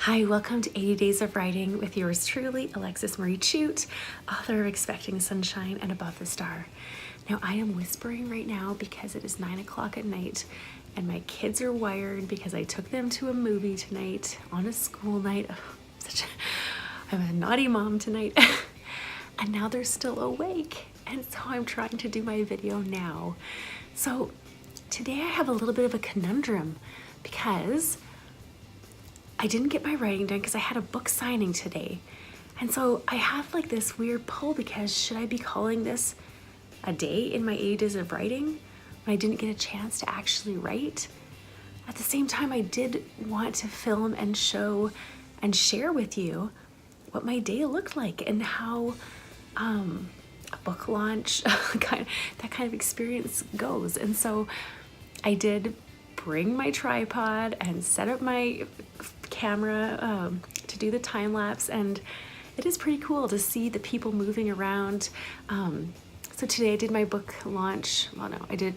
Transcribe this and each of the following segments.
Hi, welcome to 80 Days of Writing with yours truly, Alexis Marie Chute, author of Expecting Sunshine and Above the Star. Now, I am whispering right now because it is 9 o'clock at night and my kids are wired because I took them to a movie tonight on a school night. I'm a naughty mom tonight. And now they're still awake. And so I'm trying to do my video now. So today I have a little bit of a conundrum because I didn't get my writing done because I had a book signing today. And so I have like this weird pull because should I be calling this a day in my 80 days of writing when I didn't get a chance to actually write? At the same time, I did want to film and show and share with you what my day looked like and how a book launch, that kind of experience goes. And so I did bring my tripod and set up my camera to do the time lapse, and it is pretty cool to see the people moving around. So today I did my book launch. Well, no, I did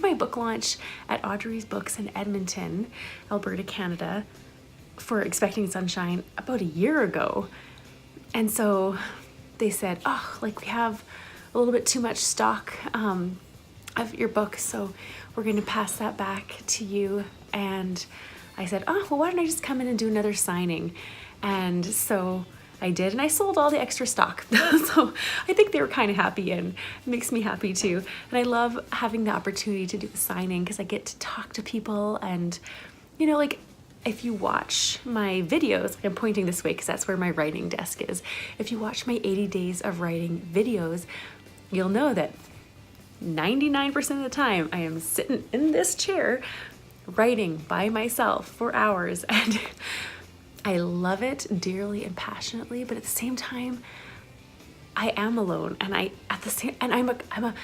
my book launch at Audreys Books in Edmonton, Alberta, Canada, for Expecting Sunshine about a year ago. And so they said, oh, like we have a little bit too much stock of your book, so we're going to pass that back to you. And I said, oh, well, why don't I just come in and do another signing? And so I did, and I sold all the extra stock. So I think they were kind of happy, and it makes me happy too. And I love having the opportunity to do the signing because I get to talk to people. And, you know, like if you watch my videos, I'm pointing this way because that's where my writing desk is. If you watch my 80 Days of Writing videos, you'll know that 99% of the time I am sitting in this chair writing by myself for hours, and I love it dearly and passionately, but at the same time I am alone, and I'm a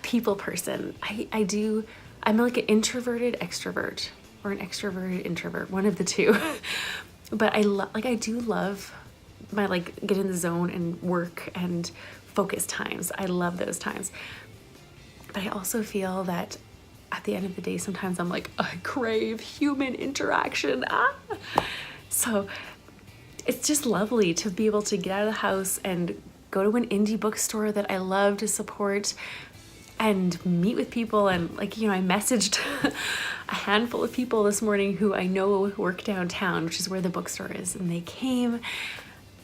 people person. I'm like an introverted extrovert or an extroverted introvert, one of the two. But I do love my get in the zone and work and focus times. I love those times. But I also feel that at the end of the day, sometimes I'm like, I crave human interaction. So it's just lovely to be able to get out of the house and go to an indie bookstore that I love to support and meet with people. And I messaged a handful of people this morning who I know work downtown, which is where the bookstore is, and they came,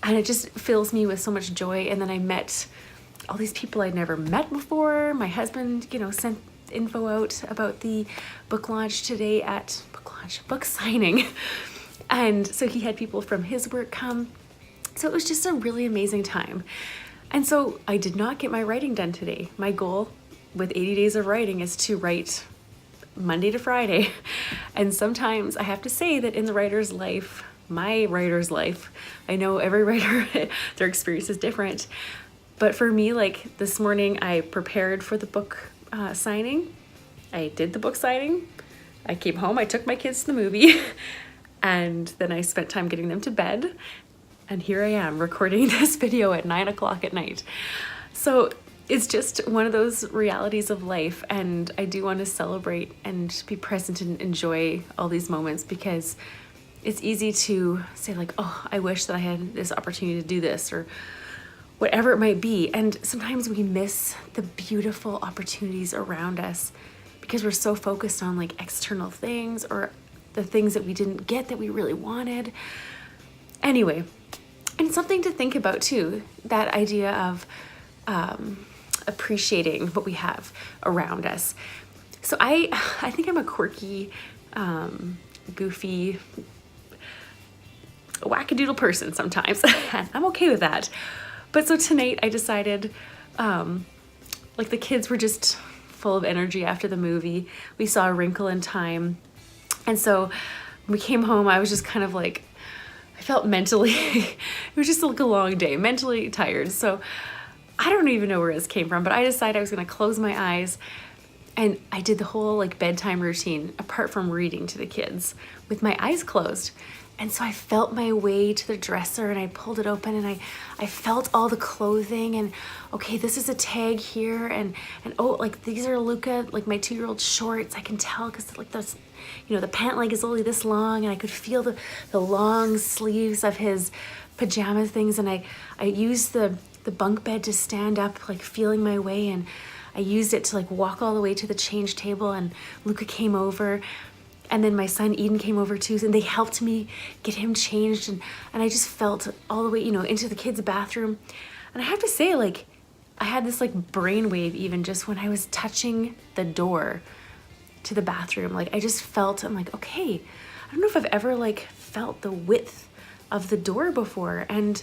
and it just fills me with so much joy. And then I met all these people I'd never met before. My husband, sent info out about the book launch today at book signing. And so he had people from his work come. So it was just a really amazing time. And so I did not get my writing done today. My goal with 80 Days of Writing is to write Monday to Friday. And sometimes I have to say that in the writer's life, my writer's life, I know every writer, their experience is different. But for me, this morning, I prepared for the book signing. I did the book signing. I came home, I took my kids to the movie, and then I spent time getting them to bed. And here I am recording this video at 9 o'clock at night. So it's just one of those realities of life. And I do want to celebrate and be present and enjoy all these moments, because it's easy to say oh, I wish that I had this opportunity to do this, or whatever it might be. And sometimes we miss the beautiful opportunities around us because we're so focused on external things or the things that we didn't get that we really wanted. Anyway, and something to think about too, that idea of appreciating what we have around us. So I think I'm a quirky, goofy, wackadoodle person sometimes, and I'm okay with that. But so tonight I decided, the kids were just full of energy after the movie. We saw A Wrinkle in Time. And so when we came home, I was just kind of I felt mentally, it was just a long day, mentally tired. So I don't even know where this came from, but I decided I was going to close my eyes. And I did the whole bedtime routine apart from reading to the kids with my eyes closed. And so I felt my way to the dresser and I pulled it open and I felt all the clothing and okay, this is a tag here and oh, like these are Luca, like my 2-year-old shorts. I can tell because like those, you know, the pant leg is only this long and I could feel the long sleeves of his pajama things. And I used the bunk bed to stand up, like feeling my way, and I used it to like walk all the way to the change table, and Luca came over. And then my son Eden came over too, and they helped me get him changed. And I just felt all the way, you know, into the kids' bathroom. And I have to say, like, I had this like brainwave even just when I was touching the door to the bathroom. Like I just felt, I'm like, okay, I don't know if I've ever like felt the width of the door before. And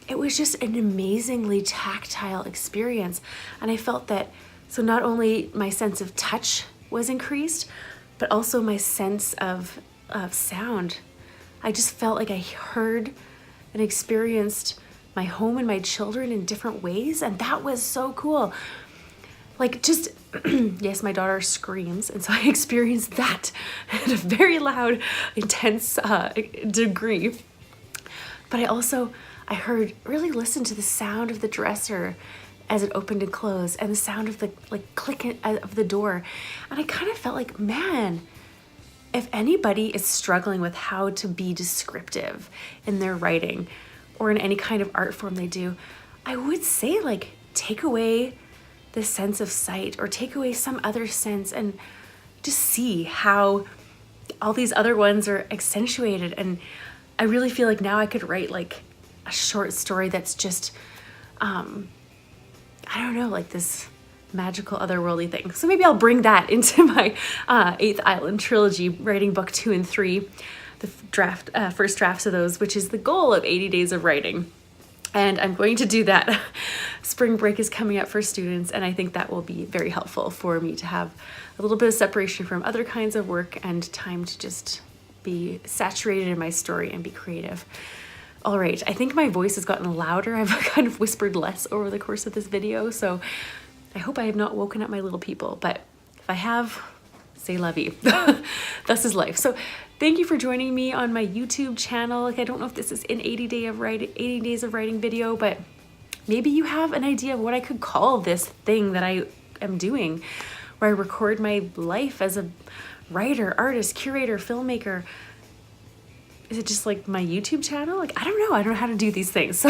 it was just an amazingly tactile experience. And I felt that, so not only my sense of touch was increased, but also my sense of sound. I just felt like I heard and experienced my home and my children in different ways, and that was so cool. Like just, yes, my daughter screams, and so I experienced that at a very loud, intense degree. But I heard, really listened to the sound of the dresser as it opened and closed, and the sound of the like click of the door. And I kind of felt like, man, if anybody is struggling with how to be descriptive in their writing or in any kind of art form they do, I would say like take away the sense of sight or take away some other sense and just see how all these other ones are accentuated. And I really feel like now I could write like a short story that's just, I don't know, like this magical otherworldly thing. So maybe I'll bring that into my 8th Island trilogy, writing book 2 and 3, the first drafts of those, which is the goal of 80 days of writing. And I'm going to do that. Spring break is coming up for students, and I think that will be very helpful for me to have a little bit of separation from other kinds of work and time to just be saturated in my story and be creative. All right, I think my voice has gotten louder. I've kind of whispered less over the course of this video, so I hope I have not woken up my little people, but if I have, say la vie. Thus is life. So thank you for joining me on my YouTube channel. Like, I don't know if this is an 80 days of writing video, but maybe you have an idea of what I could call this thing that I am doing, where I record my life as a writer, artist, curator, filmmaker. Is it just like my YouTube channel? Like, I don't know how to do these things. So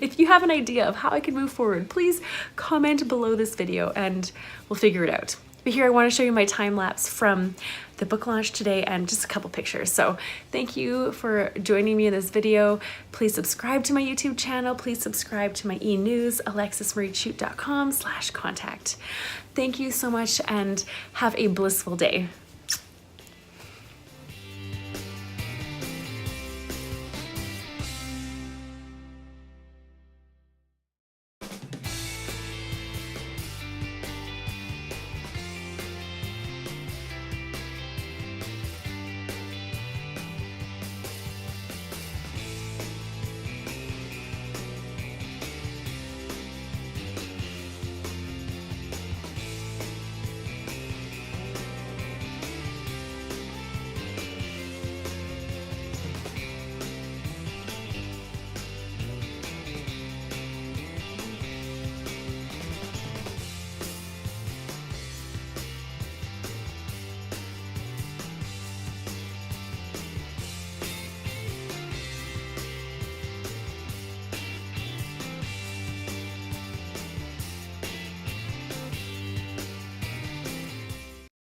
if you have an idea of how I can move forward, please comment below this video and we'll figure it out. But here I want to show you my time lapse from the book launch today and just a couple pictures. So thank you for joining me in this video. Please subscribe to my YouTube channel. Please subscribe to my e-news, alexismariechute.com/contact. Thank you so much and have a blissful day.